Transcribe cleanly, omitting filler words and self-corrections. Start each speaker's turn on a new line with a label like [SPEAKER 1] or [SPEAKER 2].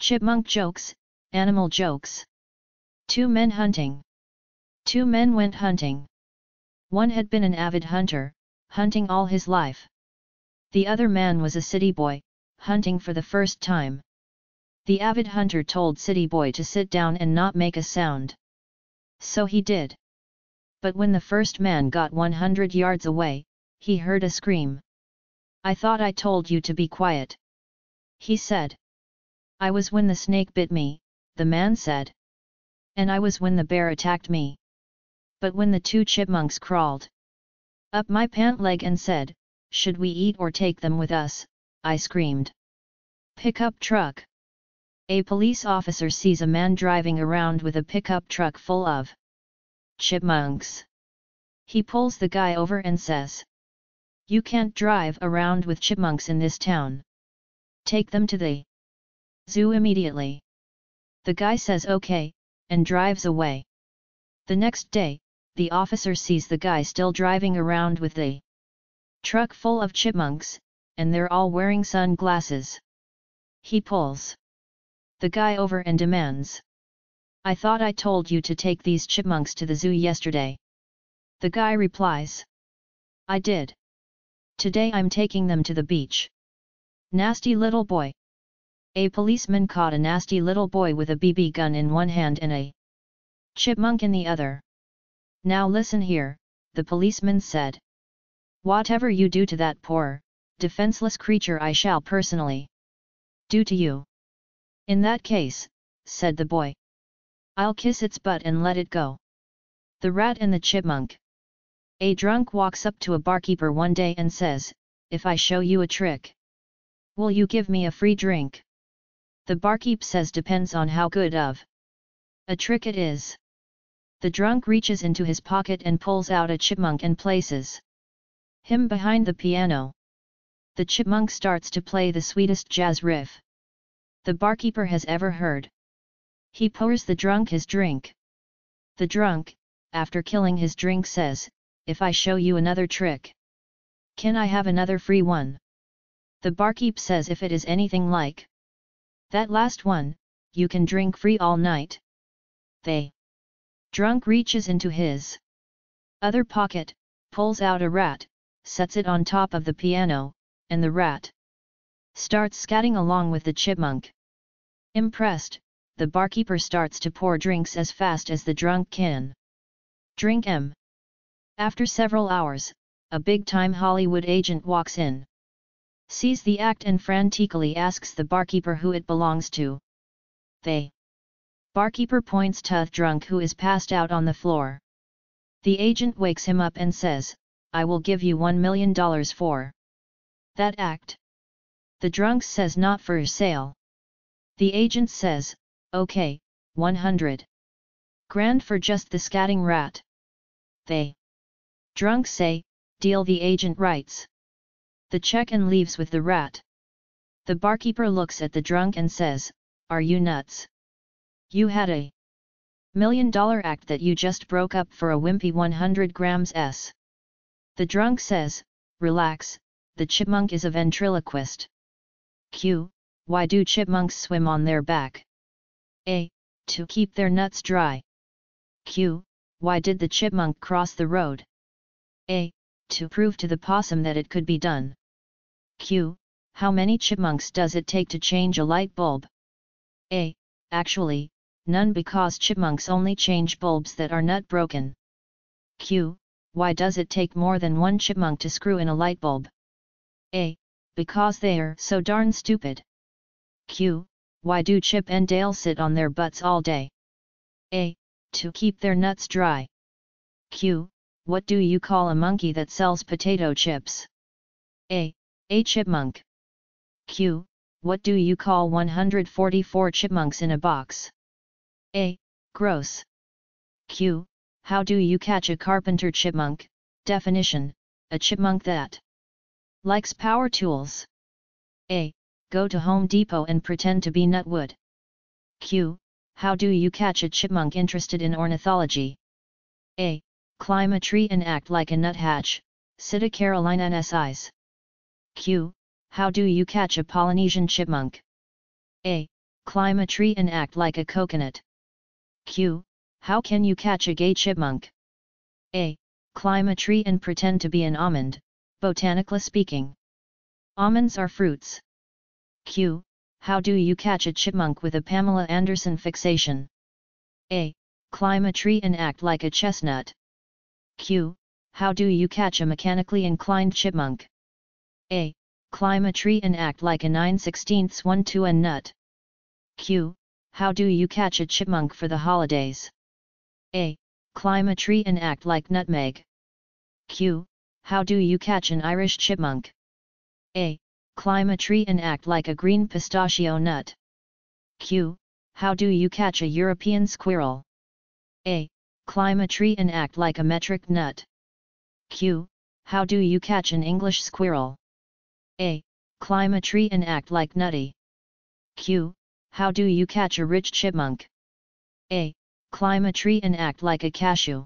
[SPEAKER 1] Chipmunk jokes, animal jokes. Two men hunting. Two men went hunting. One had been an avid hunter, hunting all his life. The other man was a city boy, hunting for the first time. The avid hunter told city boy to sit down and not make a sound. So he did. But when the first man got 100 yards away, he heard a scream. "I thought I told you to be quiet," he said. "I was when the snake bit me," the man said. "And I was when the bear attacked me. But when the two chipmunks crawled up my pant leg and said, 'Should we eat or take them with us?' I screamed." Pickup truck. A police officer sees a man driving around with a pickup truck full of chipmunks. He pulls the guy over and says, "You can't drive around with chipmunks in this town. Take them to the zoo immediately." The guy says okay, and drives away. The next day, the officer sees the guy still driving around with the truck full of chipmunks, and they're all wearing sunglasses. He pulls the guy over and demands, "I thought I told you to take these chipmunks to the zoo yesterday." The guy replies, "I did. Today I'm taking them to the beach." Nasty little boy. A policeman caught a nasty little boy with a BB gun in one hand and a chipmunk in the other. "Now listen here," the policeman said. "Whatever you do to that poor, defenseless creature I shall personally do to you." "In that case," said the boy, "I'll kiss its butt and let it go." The rat and the chipmunk. A drunk walks up to a barkeeper one day and says, "If I show you a trick, will you give me a free drink?" The barkeep says depends on how good of a trick it is. The drunk reaches into his pocket and pulls out a chipmunk and places him behind the piano. The chipmunk starts to play the sweetest jazz riff the barkeeper has ever heard. He pours the drunk his drink. The drunk, after killing his drink, says, "If I show you another trick, can I have another free one?" The barkeep says if it is anything like that last one, you can drink free all night. The drunk reaches into his other pocket, pulls out a rat, sets it on top of the piano, and the rat starts scatting along with the chipmunk. Impressed, the barkeeper starts to pour drinks as fast as the drunk can drink 'em. After several hours, a big-time Hollywood agent walks in, sees the act and frantically asks the barkeeper who it belongs to. The barkeeper points to the drunk who is passed out on the floor. The agent wakes him up and says, "I will give you $1 million for that act." The drunk says not for sale. The agent says, "Okay, 100 grand for just the scatting rat." The drunk say, "Deal." The agent writes the check and leaves with the rat. The barkeeper looks at the drunk and says, "Are you nuts? You had a $1 million act that you just broke up for a wimpy 100 grams s." The drunk says, "Relax, the chipmunk is a ventriloquist." Q. Why do chipmunks swim on their back? A. To keep their nuts dry. Q. Why did the chipmunk cross the road? A. To prove to the possum that it could be done. Q. How many chipmunks does it take to change a light bulb? A. Actually, none, because chipmunks only change bulbs that are nut broken. Q. Why does it take more than one chipmunk to screw in a light bulb? A. Because they're so darn stupid. Q. Why do Chip and Dale sit on their butts all day? A. To keep their nuts dry. Q. What do you call a monkey that sells potato chips? A. A chipmunk. Q. What do you call 144 chipmunks in a box? A. Gross. Q. How do you catch a carpenter chipmunk? Definition: a chipmunk that likes power tools. A. Go to Home Depot and pretend to be nutwood. Q. How do you catch a chipmunk interested in ornithology? A. Climb a tree and act like a nuthatch, Sita carolinensis. Q. How do you catch a Polynesian chipmunk? A. Climb a tree and act like a coconut. Q. How can you catch a gay chipmunk? A. Climb a tree and pretend to be an almond, botanically speaking. Almonds are fruits. Q. How do you catch a chipmunk with a Pamela Anderson fixation? A. Climb a tree and act like a chestnut. Q. How do you catch a mechanically inclined chipmunk? A. Climb a tree and act like a 9/16 1/2 nut. Q. How do you catch a chipmunk for the holidays? A. Climb a tree and act like nutmeg. Q. How do you catch an Irish chipmunk? A. Climb a tree and act like a green pistachio nut. Q. How do you catch a European squirrel? A. Climb a tree and act like a metric nut. Q. How do you catch an English squirrel? A. Climb a tree and act like nutty. Q. How do you catch a rich chipmunk? A. Climb a tree and act like a cashew.